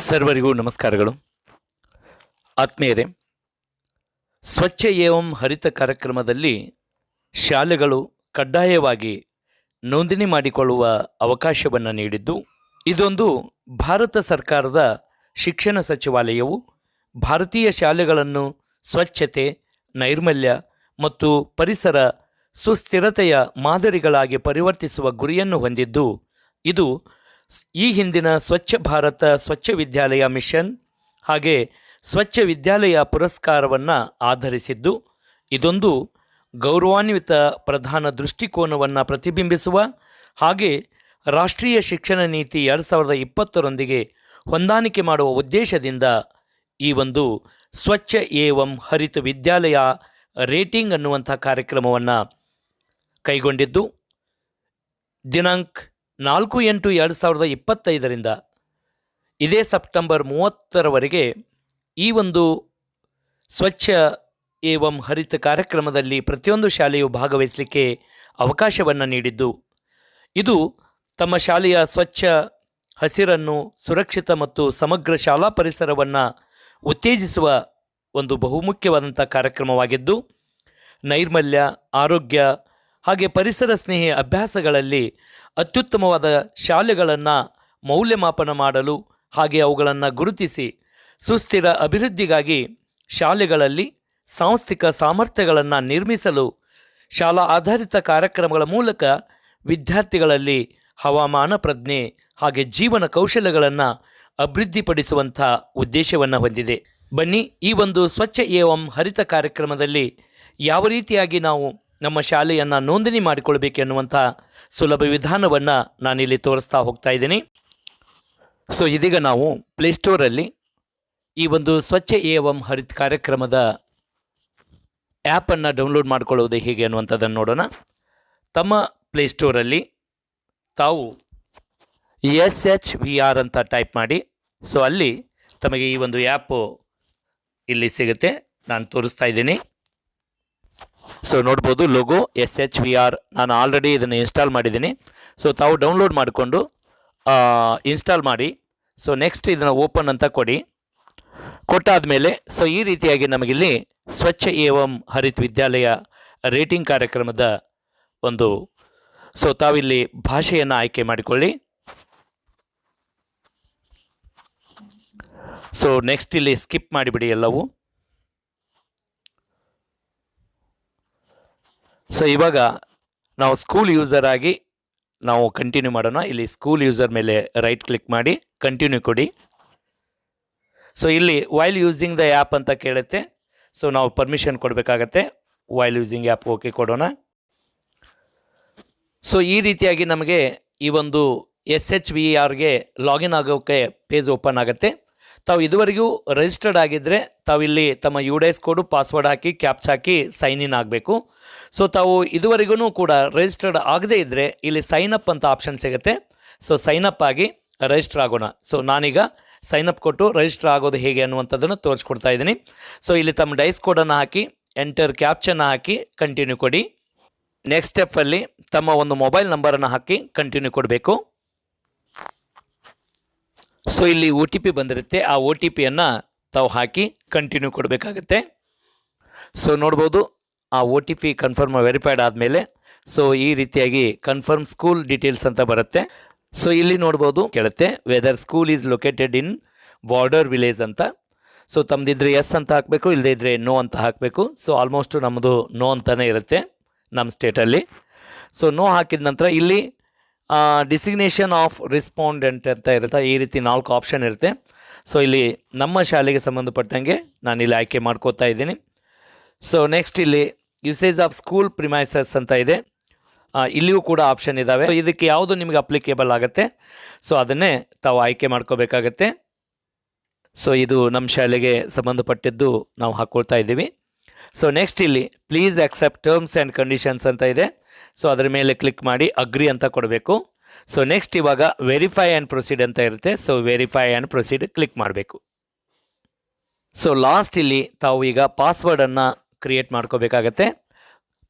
ಸರ್ವರಿಗೂ ನಮಸ್ಕಾರಗಳು. ಆತ್ಮೀಯರೇ, ಸ್ವಚ್ಛ ಏವಂ ಹರಿತ ಕಾರ್ಯಕ್ರಮದಲ್ಲಿ ಶಾಲೆಗಳು ಕಡ್ಡಾಯವಾಗಿ ನೋಂದಣಿ ಮಾಡಿಕೊಳ್ಳುವ ಅವಕಾಶವನ್ನು ನೀಡಿದ್ದು, ಇದೊಂದು ಭಾರತ ಸರ್ಕಾರದ ಶಿಕ್ಷಣ ಸಚಿವಾಲಯವು ಭಾರತೀಯ ಶಾಲೆಗಳನ್ನು ಸ್ವಚ್ಛತೆ, ನೈರ್ಮಲ್ಯ ಮತ್ತು ಪರಿಸರ ಸುಸ್ಥಿರತೆಯ ಮಾದರಿಗಳಾಗಿ ಪರಿವರ್ತಿಸುವ ಗುರಿಯನ್ನು ಹೊಂದಿದ್ದು, ಇದು ಈ ಹಿಂದಿನ ಸ್ವಚ್ಛ ಭಾರತ ಸ್ವಚ್ಛ ವಿದ್ಯಾಲಯ ಮಿಷನ್ ಹಾಗೆ ಸ್ವಚ್ಛ ವಿದ್ಯಾಲಯ ಪುರಸ್ಕಾರವನ್ನು ಆಧರಿಸಿದ್ದು, ಇದೊಂದು ಗೌರವಾನ್ವಿತ ಪ್ರಧಾನ ದೃಷ್ಟಿಕೋನವನ್ನು ಪ್ರತಿಬಿಂಬಿಸುವ ಹಾಗೆ ರಾಷ್ಟ್ರೀಯ ಶಿಕ್ಷಣ ನೀತಿ 2020ರೊಂದಿಗೆ ಹೊಂದಾಣಿಕೆ ಮಾಡುವ ಉದ್ದೇಶದಿಂದ ಈ ಒಂದು ಸ್ವಚ್ಛ ಏವಂ ಹರಿತ ವಿದ್ಯಾಲಯ ರೇಟಿಂಗ್ ಅನ್ನುವಂಥ ಕಾರ್ಯಕ್ರಮವನ್ನು ಕೈಗೊಂಡಿದ್ದು, ದಿನಾಂಕ 4/8/2025ರಿಂದ ಇದೇ ಸೆಪ್ಟೆಂಬರ್ 30ರವರೆಗೆ ಈ ಒಂದು ಸ್ವಚ್ಛ ಏವಂ ಹರಿತ ಕಾರ್ಯಕ್ರಮದಲ್ಲಿ ಪ್ರತಿಯೊಂದು ಶಾಲೆಯು ಭಾಗವಹಿಸಲಿಕ್ಕೆ ಅವಕಾಶವನ್ನು ನೀಡಿದ್ದು, ಇದು ತಮ್ಮ ಶಾಲೆಯ ಸ್ವಚ್ಛ ಹಸಿರನ್ನು, ಸುರಕ್ಷಿತ ಮತ್ತು ಸಮಗ್ರ ಶಾಲಾ ಪರಿಸರವನ್ನು ಉತ್ತೇಜಿಸುವ ಒಂದು ಬಹುಮುಖ್ಯವಾದಂಥ ಕಾರ್ಯಕ್ರಮವಾಗಿದ್ದು, ನೈರ್ಮಲ್ಯ, ಆರೋಗ್ಯ ಹಾಗೆ ಪರಿಸರ ಸ್ನೇಹಿ ಅಭ್ಯಾಸಗಳಲ್ಲಿ ಅತ್ಯುತ್ತಮವಾದ ಶಾಲೆಗಳನ್ನು ಮೌಲ್ಯಮಾಪನ ಮಾಡಲು ಹಾಗೆ ಅವುಗಳನ್ನು ಗುರುತಿಸಿ ಸುಸ್ಥಿರ ಅಭಿವೃದ್ಧಿಗಾಗಿ ಶಾಲೆಗಳಲ್ಲಿ ಸಾಂಸ್ಥಿಕ ಸಾಮರ್ಥ್ಯಗಳನ್ನು ನಿರ್ಮಿಸಲು ಶಾಲಾ ಆಧಾರಿತ ಕಾರ್ಯಕ್ರಮಗಳ ಮೂಲಕ ವಿದ್ಯಾರ್ಥಿಗಳಲ್ಲಿ ಹವಾಮಾನ ಪ್ರಜ್ಞೆ ಹಾಗೆ ಜೀವನ ಕೌಶಲ್ಯಗಳನ್ನು ಅಭಿವೃದ್ಧಿಪಡಿಸುವಂಥ ಉದ್ದೇಶವನ್ನು ಹೊಂದಿದೆ. ಬನ್ನಿ, ಈ ಒಂದು ಸ್ವಚ್ಛ ಏವಂ ಹರಿತ ಕಾರ್ಯಕ್ರಮದಲ್ಲಿ ಯಾವ ರೀತಿಯಾಗಿ ನಾವು ನಮ್ಮ ಶಾಲೆಯನ್ನು ನೋಂದಣಿ ಮಾಡಿಕೊಳ್ಬೇಕು ಎನ್ನುವಂಥ ಸುಲಭ ವಿಧಾನವನ್ನು ನಾನಿಲ್ಲಿ ತೋರಿಸ್ತಾ ಹೋಗ್ತಾ ಇದ್ದೀನಿ. ಸೊ ಇದೀಗ ನಾವು ಪ್ಲೇಸ್ಟೋರಲ್ಲಿ ಈ ಒಂದು ಸ್ವಚ್ಛ ಏವಂ ಹರಿತ ಕಾರ್ಯಕ್ರಮದ ಆ್ಯಪನ್ನು ಡೌನ್ಲೋಡ್ ಮಾಡಿಕೊಳ್ಳುವುದು ಹೇಗೆ ಅನ್ನುವಂಥದ್ದನ್ನು ನೋಡೋಣ. ತಮ್ಮ ಪ್ಲೇಸ್ಟೋರಲ್ಲಿ ತಾವು SHVR ಅಂತ ಟೈಪ್ ಮಾಡಿ. ಸೊ ಅಲ್ಲಿ ತಮಗೆ ಈ ಒಂದು ಆ್ಯಪು ಇಲ್ಲಿ ಸಿಗುತ್ತೆ, ನಾನು ತೋರಿಸ್ತಾ ಇದ್ದೀನಿ. ಸೊ ನೋಡ್ಬೋದು ಲೋಗೋ SHVR, ನಾನು ಆಲ್ರೆಡಿ ಇದನ್ನು ಇನ್ಸ್ಟಾಲ್ ಮಾಡಿದ್ದೀನಿ. ಸೊ ತಾವು ಡೌನ್ಲೋಡ್ ಮಾಡಿಕೊಂಡು ಇನ್ಸ್ಟಾಲ್ ಮಾಡಿ. ಸೊ ನೆಕ್ಸ್ಟ್ ಇದನ್ನು ಓಪನ್ ಅಂತ ಕೊಡಿ. ಕೊಟ್ಟಾದಮೇಲೆ ಸೊ ಈ ರೀತಿಯಾಗಿ ನಮಗಿಲ್ಲಿ ಸ್ವಚ್ಛ ಏವಂ ಹರಿತ ವಿದ್ಯಾಲಯ ರೇಟಿಂಗ್ ಕಾರ್ಯಕ್ರಮದ ಒಂದು ಸೊ ತಾವಿಲ್ಲಿ ಭಾಷೆಯನ್ನು ಆಯ್ಕೆ ಮಾಡಿಕೊಳ್ಳಿ. ಸೊ ನೆಕ್ಸ್ಟ್ ಇಲ್ಲಿ ಸ್ಕಿಪ್ ಮಾಡಿಬಿಡಿ ಎಲ್ಲವೂ. ಸೊ ಇವಾಗ ನಾವು ಸ್ಕೂಲ್ ಯೂಸರ್ ಆಗಿ ನಾವು ಕಂಟಿನ್ಯೂ ಮಾಡೋಣ. ಇಲ್ಲಿ ಸ್ಕೂಲ್ ಯೂಸರ್ ಮೇಲೆ ರೈಟ್ ಕ್ಲಿಕ್ ಮಾಡಿ ಕಂಟಿನ್ಯೂ ಕೊಡಿ. ಸೊ ಇಲ್ಲಿ ವೈಲ್ ಯೂಸಿಂಗ್ ದ ಆ್ಯಪ್ ಅಂತ ಕೇಳುತ್ತೆ. ಸೊ ನಾವು ಪರ್ಮಿಷನ್ ಕೊಡಬೇಕಾಗತ್ತೆ. ವೈಲ್ ಯೂಸಿಂಗ್ ಆ್ಯಪ್ ಓಕೆ ಕೊಡೋಣ. ಸೊ ಈ ರೀತಿಯಾಗಿ ನಮಗೆ ಈ ಒಂದು SHVRಗೆ ಲಾಗಿನ್ ಆಗೋಕ್ಕೆ ಪೇಜ್ ಓಪನ್ ಆಗುತ್ತೆ. ತಾವು ಇದುವರೆಗೂ ರಿಜಿಸ್ಟರ್ಡ್ ಆಗಿದ್ದರೆ ತಾವಿಲ್ಲಿ ತಮ್ಮ UDIS ಕೋಡು, ಪಾಸ್ವರ್ಡ್ ಹಾಕಿ ಕ್ಯಾಪ್ಚ್ ಹಾಕಿ ಸೈನ್ ಇನ್ ಆಗಬೇಕು. ಸೊ ತಾವು ಇದುವರೆಗೂ ಕೂಡ ರಿಜಿಸ್ಟರ್ಡ್ ಆಗದೇ ಇದ್ದರೆ ಇಲ್ಲಿ ಸೈನ್ ಅಪ್ ಅಂತ ಆಪ್ಷನ್ ಸಿಗುತ್ತೆ. ಸೊ ಸೈನ್ ಅಪ್ ಆಗಿ ರಿಜಿಸ್ಟರ್ ಆಗೋಣ. ಸೊ ನಾನೀಗ ಸೈನ್ ಅಪ್ ಕೊಟ್ಟು ರಿಜಿಸ್ಟರ್ ಆಗೋದು ಹೇಗೆ ಅನ್ನುವಂಥದ್ದನ್ನು ತೋರಿಸ್ಕೊಡ್ತಾ ಇದ್ದೀನಿ. ಸೊ ಇಲ್ಲಿ ತಮ್ಮ ಡೈಸ್ ಕೋಡನ್ನು ಹಾಕಿ ಎಂಟರ್ ಕ್ಯಾಪ್ಚನ್ನು ಹಾಕಿ ಕಂಟಿನ್ಯೂ ಕೊಡಿ. ನೆಕ್ಸ್ಟ್ ಸ್ಟೆಪ್ಪಲ್ಲಿ ತಮ್ಮ ಒಂದು ಮೊಬೈಲ್ ನಂಬರನ್ನು ಹಾಕಿ ಕಂಟಿನ್ಯೂ ಕೊಡಬೇಕು. ಸೊ ಇಲ್ಲಿ OTP ಬಂದಿರುತ್ತೆ, ಆ OTPಯನ್ನು ತಾವು ಹಾಕಿ ಕಂಟಿನ್ಯೂ ಕೊಡಬೇಕಾಗತ್ತೆ. ಸೊ ನೋಡ್ಬೋದು ಆ OTP ಕನ್ಫರ್ಮ್ ವೆರಿಫೈಡ್ ಆದಮೇಲೆ ಸೊ ಈ ರೀತಿಯಾಗಿ ಕನ್ಫರ್ಮ್ ಸ್ಕೂಲ್ ಡೀಟೇಲ್ಸ್ ಅಂತ ಬರುತ್ತೆ. ಸೊ ಇಲ್ಲಿ ನೋಡ್ಬೋದು ಕೇಳುತ್ತೆ whether school is located in border village ಅಂತ. ಸೊ ತಮ್ಮದಿದ್ರೆ ಎಸ್ ಅಂತ ಹಾಕಬೇಕು, ಇಲ್ಲದೇ ಇದ್ದರೆ ನೋ ಅಂತ ಹಾಕಬೇಕು. ಸೊ ಆಲ್ಮೋಸ್ಟು ನಮ್ಮದು ನೋ ಅಂತಲೇ ಇರುತ್ತೆ ನಮ್ಮ ಸ್ಟೇಟಲ್ಲಿ. ಸೊ ನೋ ಹಾಕಿದ ನಂತರ ಇಲ್ಲಿ ಡಿಸಿಗ್ನೇಷನ್ ಆಫ್ ರೆಸ್ಪಾಂಡೆಂಟ್ ಅಂತ ಇರುತ್ತೆ. ಈ ರೀತಿ 4 ಆಪ್ಷನ್ ಇರುತ್ತೆ. ಸೊ ಇಲ್ಲಿ ನಮ್ಮ ಶಾಲೆಗೆ ಸಂಬಂಧಪಟ್ಟಂಗೆ ನಾನಿಲ್ಲಿ ಆಯ್ಕೆ ಮಾಡ್ಕೋತಾ ಇದ್ದೀನಿ. ಸೊ ನೆಕ್ಸ್ಟ್ ಇಲ್ಲಿ ಯೂಸೇಜ್ ಆಫ್ ಸ್ಕೂಲ್ ಪ್ರಿಮೈಸಸ್ ಅಂತ ಇದೆ. ಇಲ್ಲಿಯೂ ಕೂಡ ಆಪ್ಷನ್ ಇದ್ದಾವೆ. ಇದಕ್ಕೆ ಯಾವುದು ನಿಮಗೆ ಅಪ್ಲಿಕೇಬಲ್ ಆಗುತ್ತೆ ಸೊ ಅದನ್ನೇ ತಾವು ಆಯ್ಕೆ ಮಾಡ್ಕೋಬೇಕಾಗತ್ತೆ. ಸೊ ಇದು ನಮ್ಮ ಶಾಲೆಗೆ ಸಂಬಂಧಪಟ್ಟಿದ್ದು ನಾವು ಹಾಕ್ಕೊಳ್ತಾ ಇದ್ದೀವಿ. ಸೊ ನೆಕ್ಸ್ಟ್ ಇಲ್ಲಿ please accept terms and conditions ಅಂತ ಇದೆ. ಸೊ ಅದರ ಮೇಲೆ ಕ್ಲಿಕ್ ಮಾಡಿ ಅಗ್ರಿ ಅಂತ ಕೊಡಬೇಕು. ಸೊ ನೆಕ್ಸ್ಟ್ ಇವಾಗ ವೆರಿಫೈ ಆ್ಯಂಡ್ ಪ್ರೊಸೀಡ್ ಅಂತ ಇರುತ್ತೆ. So verify and proceed click ಮಾಡಬೇಕು. ಸೊ ಲಾಸ್ಟ್ ಇಲ್ಲಿ ತಾವು ಈಗ ಪಾಸ್ವರ್ಡನ್ನು ಕ್ರಿಯೇಟ್ ಮಾಡ್ಕೋಬೇಕಾಗತ್ತೆ.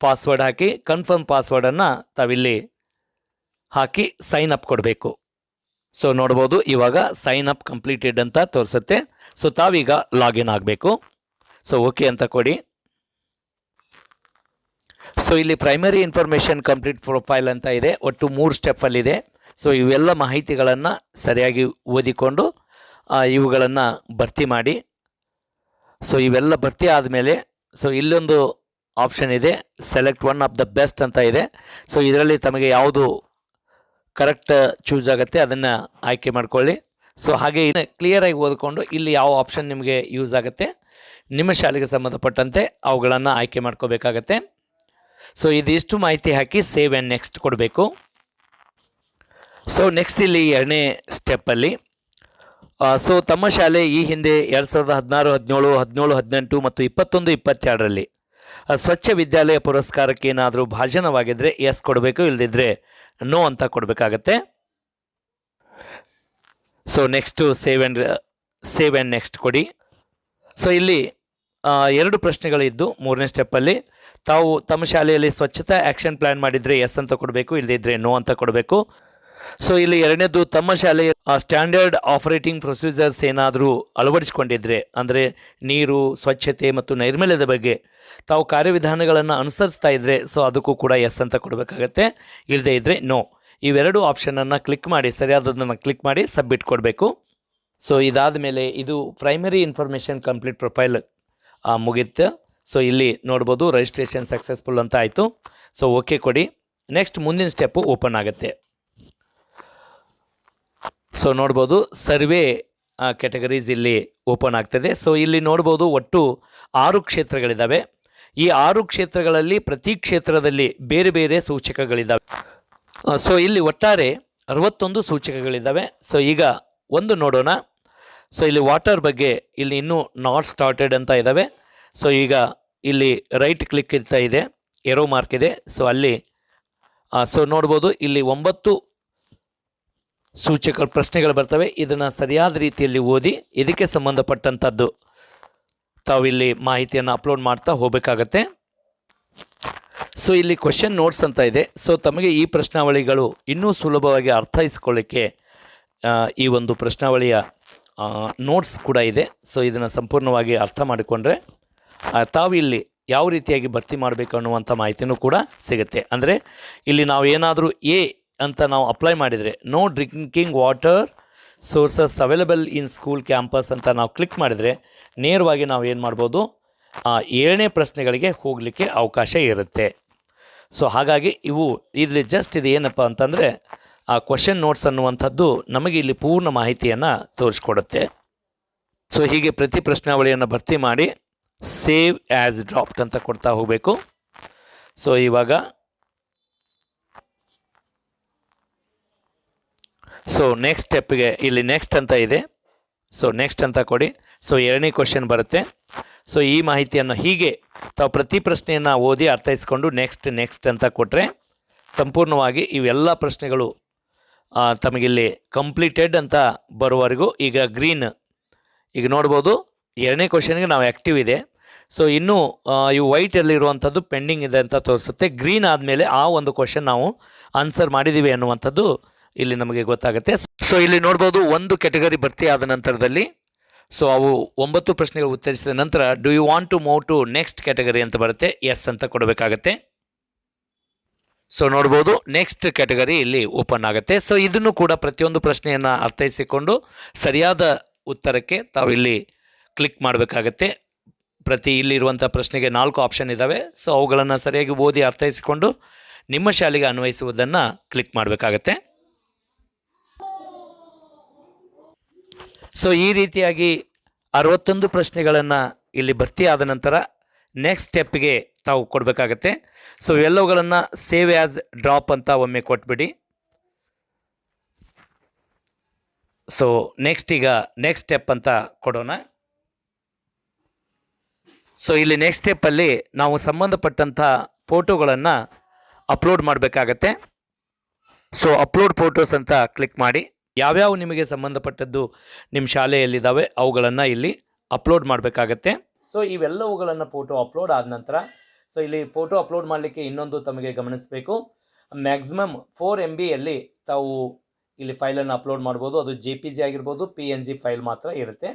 ಪಾಸ್ವರ್ಡ್ ಹಾಕಿ ಕನ್ಫರ್ಮ್ ಪಾಸ್ವರ್ಡನ್ನು ತಾವಿಲ್ಲಿ ಹಾಕಿ ಸೈನ್ ಅಪ್ ಕೊಡಬೇಕು. ಸೊ ನೋಡ್ಬೋದು ಇವಾಗ ಸೈನ್ ಅಪ್ ಕಂಪ್ಲೀಟೆಡ್ ಅಂತ ತೋರಿಸುತ್ತೆ. ಸೊ ತಾವೀಗ ಲಾಗಿನ್ ಆಗಬೇಕು. ಸೊ ಓಕೆ ಅಂತ ಕೊಡಿ. ಸೊ ಇಲ್ಲಿ ಪ್ರೈಮರಿ ಇನ್ಫಾರ್ಮೇಷನ್ ಕಂಪ್ಲೀಟ್ ಪ್ರೊಫೈಲ್ ಅಂತ ಇದೆ. ಒಟ್ಟು 3 ಸ್ಟೆಪ್ಪಲ್ಲಿದೆ. ಸೊ ಇವೆಲ್ಲ ಮಾಹಿತಿಗಳನ್ನು ಸರಿಯಾಗಿ ಓದಿಕೊಂಡು ಇವುಗಳನ್ನು ಭರ್ತಿ ಮಾಡಿ. ಸೊ ಇವೆಲ್ಲ ಭರ್ತಿ ಆದಮೇಲೆ ಸೊ ಇಲ್ಲೊಂದು ಆಪ್ಷನ್ ಇದೆ, select one of the best ಅಂತ ಇದೆ. ಸೊ ಇದರಲ್ಲಿ ತಮಗೆ ಯಾವುದು ಕರೆಕ್ಟ್ ಚೂಸ್ ಆಗುತ್ತೆ ಅದನ್ನು ಆಯ್ಕೆ ಮಾಡ್ಕೊಳ್ಳಿ. ಸೊ ಹಾಗೆ ಕ್ಲಿಯರಾಗಿ ಓದಿಕೊಂಡು ಇಲ್ಲಿ ಯಾವ ಆಪ್ಷನ್ ನಿಮಗೆ ಯೂಸ್ ಆಗುತ್ತೆ ನಿಮ್ಮ ಶಾಲೆಗೆ ಸಂಬಂಧಪಟ್ಟಂತೆ ಅವುಗಳನ್ನು ಆಯ್ಕೆ ಮಾಡ್ಕೋಬೇಕಾಗತ್ತೆ. ಸೊ ಇದಿಷ್ಟು ಮಾಹಿತಿ ಹಾಕಿ ಸೇವ್ ಆ್ಯಂಡ್ ನೆಕ್ಸ್ಟ್ ಕೊಡಬೇಕು. ಸೊ ನೆಕ್ಸ್ಟ್ ಇಲ್ಲಿ 2ನೇ ಸ್ಟೆಪ್ಪಲ್ಲಿ ಸೊ ತಮ್ಮ ಶಾಲೆ ಈ ಹಿಂದೆ 2016, 17, 17, 18 ಮತ್ತು 21, 22ರಲ್ಲಿ ಸ್ವಚ್ಛ ವಿದ್ಯಾಲಯ ಪುರಸ್ಕಾರಕ್ಕೆ ಏನಾದರೂ ಭಾಜನವಾಗಿದ್ದರೆ ಎಸ್ ಕೊಡಬೇಕು, ಇಲ್ಲದಿದ್ದರೆ ನೋ ಅಂತ ಕೊಡಬೇಕಾಗತ್ತೆ. So next save and next ಕೊಡಿ. ಸೊ ಇಲ್ಲಿ 2 ಪ್ರಶ್ನೆಗಳಿದ್ದು 3ನೇ ಸ್ಟೆಪ್ಪಲ್ಲಿ ತಾವು ತಮ್ಮ ಶಾಲೆಯಲ್ಲಿ ಸ್ವಚ್ಛತಾ ಆ್ಯಕ್ಷನ್ ಪ್ಲ್ಯಾನ್ ಮಾಡಿದರೆ ಎಸ್ ಅಂತ ಕೊಡಬೇಕು, ಇಲ್ಲದಿದ್ದರೆ ನೋ ಅಂತ ಕೊಡಬೇಕು. ಸೊ ಇಲ್ಲಿ 2ನೇದು ತಮ್ಮ ಶಾಲೆಯ ಸ್ಟ್ಯಾಂಡರ್ಡ್ ಆಪರೇಟಿಂಗ್ ಪ್ರೊಸೀಜರ್ಸ್ ಏನಾದರೂ ಅಳವಡಿಸಿಕೊಂಡಿದ್ರೆ, ಅಂದರೆ ನೀರು, ಸ್ವಚ್ಛತೆ ಮತ್ತು ನೈರ್ಮಲ್ಯದ ಬಗ್ಗೆ ತಾವು ಕಾರ್ಯವಿಧಾನಗಳನ್ನು ಅನುಸರಿಸ್ತಾ ಇದ್ದರೆ ಸೊ ಅದಕ್ಕೂ ಕೂಡ ಎಸ್ ಅಂತ ಕೊಡಬೇಕಾಗತ್ತೆ, ಇಲ್ಲದೇ ಇದ್ದರೆ ನೋ. ಇವೆರಡು ಆಪ್ಷನನ್ನು ಕ್ಲಿಕ್ ಮಾಡಿ, ಸರಿಯಾದದನ್ನು ಕ್ಲಿಕ್ ಮಾಡಿ ಸಬ್ಮಿಟ್ ಕೊಡಬೇಕು. ಸೊ ಇದಾದ ಮೇಲೆ ಇದು ಪ್ರೈಮರಿ ಇನ್ಫಾರ್ಮೇಷನ್ ಕಂಪ್ಲೀಟ್ ಪ್ರೊಫೈಲ್ ಮುಗಿಯುತ್ತೆ. ಸೊ ಇಲ್ಲಿ ನೋಡ್ಬೋದು ರಿಜಿಸ್ಟ್ರೇಷನ್ ಸಕ್ಸಸ್ಫುಲ್ ಅಂತ ಆಯಿತು. ಸೊ ಓಕೆ ಕೊಡಿ. ನೆಕ್ಸ್ಟ್ ಮುಂದಿನ ಸ್ಟೆಪ್ಪು ಓಪನ್ ಆಗುತ್ತೆ. ಸೊ ನೋಡ್ಬೋದು ಸರ್ವೆ ಕ್ಯಾಟಗರೀಸ್ ಇಲ್ಲಿ ಓಪನ್ ಆಗ್ತದೆ. ಸೊ ಇಲ್ಲಿ ನೋಡ್ಬೋದು ಒಟ್ಟು 6 ಕ್ಷೇತ್ರಗಳಿದ್ದಾವೆ. ಈ 6 ಕ್ಷೇತ್ರಗಳಲ್ಲಿ ಪ್ರತಿ ಕ್ಷೇತ್ರದಲ್ಲಿ ಬೇರೆ ಬೇರೆ ಸೂಚಕಗಳಿದ್ದಾವೆ. ಸೊ ಇಲ್ಲಿ ಒಟ್ಟಾರೆ 61 ಸೂಚಕಗಳಿದ್ದಾವೆ. ಸೊ ಈಗ ಒಂದು ನೋಡೋಣ. ಸೊ ಇಲ್ಲಿ ವಾಟರ್ ಬಗ್ಗೆ ಇಲ್ಲಿ ಇನ್ನೂ ನಾಟ್ ಸ್ಟಾರ್ಟೆಡ್ ಅಂತ ಇದ್ದಾವೆ. ಸೊ ಈಗ ಇಲ್ಲಿ ರೈಟ್ ಕ್ಲಿಕ್ ಇರ್ತಾ ಇದೆ, ಏರೋ ಮಾರ್ಕ್ ಇದೆ. ಸೊ ಅಲ್ಲಿ ಸೊ ನೋಡ್ಬೋದು ಇಲ್ಲಿ 9 ಸೂಚಕ ಪ್ರಶ್ನೆಗಳು ಬರ್ತವೆ. ಇದನ್ನು ಸರಿಯಾದ ರೀತಿಯಲ್ಲಿ ಓದಿ ಇದಕ್ಕೆ ಸಂಬಂಧಪಟ್ಟಂಥದ್ದು ತಾವಿಲ್ಲಿ ಮಾಹಿತಿಯನ್ನು ಅಪ್ಲೋಡ್ ಮಾಡ್ತಾ ಹೋಗಬೇಕಾಗತ್ತೆ. ಸೊ ಇಲ್ಲಿ ಕ್ವೆಶ್ಚನ್ ನೋಟ್ಸ್ ಅಂತ ಇದೆ. ಸೊ ತಮಗೆ ಈ ಪ್ರಶ್ನಾವಳಿಗಳು ಇನ್ನೂ ಸುಲಭವಾಗಿ ಅರ್ಥೈಸ್ಕೊಳ್ಳಿಕ್ಕೆ ಈ ಒಂದು ಪ್ರಶ್ನಾವಳಿಯ ನೋಟ್ಸ್ ಕೂಡ ಇದೆ. ಸೊ ಇದನ್ನು ಸಂಪೂರ್ಣವಾಗಿ ಅರ್ಥ ಮಾಡಿಕೊಂಡ್ರೆ ತಾವು ಇಲ್ಲಿ ಯಾವ ರೀತಿಯಾಗಿ ಭರ್ತಿ ಮಾಡಬೇಕು ಅನ್ನುವಂಥ ಮಾಹಿತಿನೂ ಕೂಡ ಸಿಗುತ್ತೆ. ಅಂದರೆ ಇಲ್ಲಿ ನಾವು ಏನಾದರೂ ಅಂತ ನಾವು ಅಪ್ಲೈ ಮಾಡಿದರೆ no drinking water sources available in school campus ಅಂತ ನಾವು ಕ್ಲಿಕ್ ಮಾಡಿದರೆ ನೇರವಾಗಿ ನಾವು ಏನು ಮಾಡ್ಬೋದು 7ನೇ ಪ್ರಶ್ನೆಗಳಿಗೆ ಹೋಗಲಿಕ್ಕೆ ಅವಕಾಶ ಇರುತ್ತೆ. ಸೊ ಹಾಗಾಗಿ ಇಲ್ಲಿ ಜಸ್ಟ್ ಇದು ಏನಪ್ಪ ಅಂತಂದರೆ ಆ ಕ್ವಶನ್ ನೋಟ್ಸ್ ಅನ್ನುವಂಥದ್ದು ನಮಗೆ ಇಲ್ಲಿ ಪೂರ್ಣ ಮಾಹಿತಿಯನ್ನು ತೋರಿಸ್ಕೊಡುತ್ತೆ. ಸೊ ಹೀಗೆ ಪ್ರತಿ ಪ್ರಶ್ನಾವಳಿಯನ್ನು ಭರ್ತಿ ಮಾಡಿ ಸೇವ್ ಆ್ಯಸ್ ಡ್ರಾಫ್ಟ್ ಅಂತ ಕೊಡ್ತಾ ಹೋಗಬೇಕು. ಸೊ ಇವಾಗ ಸೊ ನೆಕ್ಸ್ಟ್ ಸ್ಟೆಪ್ಗೆ ಇಲ್ಲಿ ನೆಕ್ಸ್ಟ್ ಅಂತ ಇದೆ. ಸೊ ನೆಕ್ಸ್ಟ್ ಅಂತ ಕೊಡಿ. ಸೊ 2ನೇ ಕ್ವಶನ್ ಬರುತ್ತೆ. ಸೊ ಈ ಮಾಹಿತಿಯನ್ನು ಹೀಗೆ ತಾವು ಪ್ರತಿ ಪ್ರಶ್ನೆಯನ್ನು ಓದಿ ಅರ್ಥೈಸ್ಕೊಂಡು ನೆಕ್ಸ್ಟ್ ಅಂತ ಕೊಟ್ಟರೆ ಸಂಪೂರ್ಣವಾಗಿ ಇವೆಲ್ಲ ಪ್ರಶ್ನೆಗಳು ತಮಗಿಲ್ಲಿ ಕಂಪ್ಲೀಟೆಡ್ ಅಂತ ಬರುವವರೆಗೂ ಈಗ ಗ್ರೀನ್ ಈಗ ನೋಡ್ಬೋದು 2ನೇ ಕ್ವಶನ್ಗೆ ನಾವು ಆ್ಯಕ್ಟಿವ್ ಇದೆ. ಸೊ ಇನ್ನೂ ಇವು ವೈಟಲ್ಲಿರುವಂಥದ್ದು ಪೆಂಡಿಂಗ್ ಇದೆ ಅಂತ ತೋರಿಸುತ್ತೆ. ಗ್ರೀನ್ ಆದಮೇಲೆ ಆ ಒಂದು ಕ್ವಶನ್ ನಾವು ಆನ್ಸರ್ ಮಾಡಿದ್ದೀವಿ ಅನ್ನುವಂಥದ್ದು ಇಲ್ಲಿ ನಮಗೆ ಗೊತ್ತಾಗುತ್ತೆ. ಸೊ ಇಲ್ಲಿ ನೋಡ್ಬೋದು ಒಂದು ಕ್ಯಾಟಗರಿ ಭರ್ತಿ ಆದ ನಂತರದಲ್ಲಿ ಸೊ ಅವು 9 ಪ್ರಶ್ನೆಗಳು ಉತ್ತರಿಸಿದ ನಂತರ do you want to move to next category ಅಂತ ಬರುತ್ತೆ, ಎಸ್ ಅಂತ ಕೊಡಬೇಕಾಗತ್ತೆ. ಸೊ ನೋಡ್ಬೋದು ನೆಕ್ಸ್ಟ್ ಕ್ಯಾಟಗರಿ ಇಲ್ಲಿ ಓಪನ್ ಆಗುತ್ತೆ. ಸೊ ಇದನ್ನು ಕೂಡ ಪ್ರತಿಯೊಂದು ಪ್ರಶ್ನೆಯನ್ನು ಅರ್ಥೈಸಿಕೊಂಡು ಸರಿಯಾದ ಉತ್ತರಕ್ಕೆ ತಾವು ಇಲ್ಲಿ ಕ್ಲಿಕ್ ಮಾಡಬೇಕಾಗತ್ತೆ. ಇಲ್ಲಿರುವಂಥ ಪ್ರಶ್ನೆಗೆ 4 ಆಪ್ಷನ್ ಇದ್ದಾವೆ. ಸೊ ಅವುಗಳನ್ನು ಸರಿಯಾಗಿ ಓದಿ ಅರ್ಥೈಸಿಕೊಂಡು ನಿಮ್ಮ ಶಾಲೆಗೆ ಅನ್ವಯಿಸುವುದನ್ನು ಕ್ಲಿಕ್ ಮಾಡಬೇಕಾಗತ್ತೆ. ಸೊ ಈ ರೀತಿಯಾಗಿ 61 ಪ್ರಶ್ನೆಗಳನ್ನು ಇಲ್ಲಿ ಭರ್ತಿ ಆದ ನಂತರ ನೆಕ್ಸ್ಟ್ ಸ್ಟೆಪ್ಗೆ ತಾವು ಕೊಡಬೇಕಾಗತ್ತೆ. ಸೊ ಎಲ್ಲವುಗಳನ್ನು ಸೇವ್ ಆ್ಯಸ್ ಡ್ರಾಪ್ ಅಂತ ಒಮ್ಮೆ ಕೊಟ್ಬಿಡಿ. ಸೊ ಈಗ ನೆಕ್ಸ್ಟ್ ಸ್ಟೆಪ್ ಅಂತ ಕೊಡೋಣ. ಸೊ ಇಲ್ಲಿ ನೆಕ್ಸ್ಟ್ ಸ್ಟೆಪ್ಪಲ್ಲಿ ನಾವು ಸಂಬಂಧಪಟ್ಟಂಥ ಫೋಟೋಗಳನ್ನು ಅಪ್ಲೋಡ್ ಮಾಡಬೇಕಾಗತ್ತೆ. ಸೊ ಅಪ್ಲೋಡ್ ಫೋಟೋಸ್ ಅಂತ ಕ್ಲಿಕ್ ಮಾಡಿ ಯಾವ್ಯಾವ ನಿಮಗೆ ಸಂಬಂಧಪಟ್ಟದ್ದು ನಿಮ್ಮ ಶಾಲೆಯಲ್ಲಿದ್ದಾವೆ ಅವುಗಳನ್ನು ಇಲ್ಲಿ ಅಪ್ಲೋಡ್ ಮಾಡಬೇಕಾಗತ್ತೆ. ಸೊ ಇವೆಲ್ಲವುಗಳನ್ನು ಫೋಟೋ ಅಪ್ಲೋಡ್ ಆದ ನಂತರ ಸೊ ಇಲ್ಲಿ ಫೋಟೋ ಅಪ್ಲೋಡ್ ಮಾಡಲಿಕ್ಕೆ ಇನ್ನೊಂದು ತಮಗೆ ಗಮನಿಸಬೇಕು, ಮ್ಯಾಕ್ಸಿಮಮ್ 4 MBಯಲ್ಲಿ ತಾವು ಇಲ್ಲಿ ಫೈಲನ್ನು ಅಪ್ಲೋಡ್ ಮಾಡ್ಬೋದು. ಅದು JPG ಆಗಿರ್ಬೋದು, PNG ಫೈಲ್ ಮಾತ್ರ ಇರುತ್ತೆ.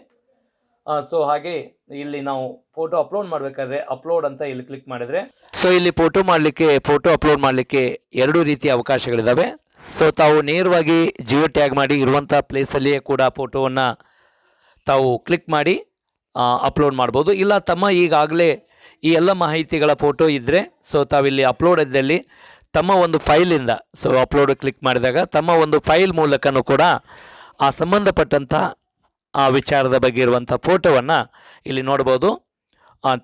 ಸೊ ಹಾಗೆ ಇಲ್ಲಿ ನಾವು ಫೋಟೋ ಅಪ್ಲೋಡ್ ಮಾಡಬೇಕಾದ್ರೆ ಅಪ್ಲೋಡ್ ಅಂತ ಇಲ್ಲಿ ಕ್ಲಿಕ್ ಮಾಡಿದರೆ, ಸೊ ಇಲ್ಲಿ ಫೋಟೋ ಅಪ್ಲೋಡ್ ಮಾಡಲಿಕ್ಕೆ ಎರಡು ರೀತಿಯ ಅವಕಾಶಗಳಿದ್ದಾವೆ. ಸೊ ತಾವು ನೇರವಾಗಿ ಜಿಯೋ ಟ್ಯಾಗ್ ಮಾಡಿ ಇರುವಂಥ ಪ್ಲೇಸಲ್ಲಿಯೇ ಕೂಡ ಫೋಟೋವನ್ನು ತಾವು ಕ್ಲಿಕ್ ಮಾಡಿ ಅಪ್ಲೋಡ್ ಮಾಡ್ಬೋದು. ಇಲ್ಲ ತಮ್ಮ ಈಗಾಗಲೇ ಈ ಎಲ್ಲ ಮಾಹಿತಿಗಳ ಫೋಟೋ ಇದ್ದರೆ, ಸೊ ತಾವಿಲ್ಲಿ ಅಪ್ಲೋಡ್ ಇದ್ದಲ್ಲಿ ತಮ್ಮ ಒಂದು ಫೈಲಿಂದ, ಸೊ ಅಪ್ಲೋಡ್ ಕ್ಲಿಕ್ ಮಾಡಿದಾಗ ತಮ್ಮ ಒಂದು ಫೈಲ್ ಮೂಲಕನೂ ಕೂಡ ಆ ಸಂಬಂಧಪಟ್ಟಂಥ ಆ ವಿಚಾರದ ಬಗ್ಗೆ ಇರುವಂಥ ಫೋಟೋವನ್ನು ಇಲ್ಲಿ ನೋಡ್ಬೋದು.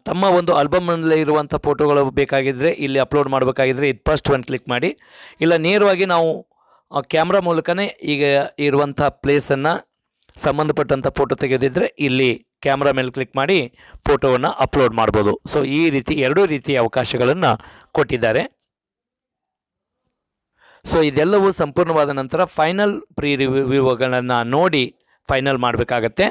ತಮ್ಮ ಒಂದು ಆಲ್ಬಮ್ನಲ್ಲಿ ಇರುವಂಥ ಫೋಟೋಗಳು ಬೇಕಾಗಿದ್ದರೆ ಇಲ್ಲಿ ಅಪ್ಲೋಡ್ ಮಾಡಬೇಕಾಗಿದ್ದರೆ ಇದು ಫಸ್ಟ್ ಒಂದು ಕ್ಲಿಕ್ ಮಾಡಿ. ಇಲ್ಲ ನೇರವಾಗಿ ನಾವು ಕ್ಯಾಮ್ರಾ ಮೂಲಕನೇ ಈಗ ಇರುವಂಥ ಪ್ಲೇಸನ್ನು ಸಂಬಂಧಪಟ್ಟಂಥ ಫೋಟೋ ತೆಗೆದಿದ್ದರೆ ಇಲ್ಲಿ ಕ್ಯಾಮ್ರಾ ಮೇಲೆ ಕ್ಲಿಕ್ ಮಾಡಿ ಫೋಟೋವನ್ನು ಅಪ್ಲೋಡ್ ಮಾಡ್ಬೋದು. ಸೊ ಈ ರೀತಿ ಎರಡೂ ರೀತಿಯ ಅವಕಾಶಗಳನ್ನು ಕೊಟ್ಟಿದ್ದಾರೆ. ಸೊ ಇದೆಲ್ಲವೂ ಸಂಪೂರ್ಣವಾದ ನಂತರ ಫೈನಲ್ ಪ್ರೀ ರಿವ್ಯೂಗಳನ್ನು ನೋಡಿ ಫೈನಲ್ ಮಾಡಬೇಕಾಗತ್ತೆ.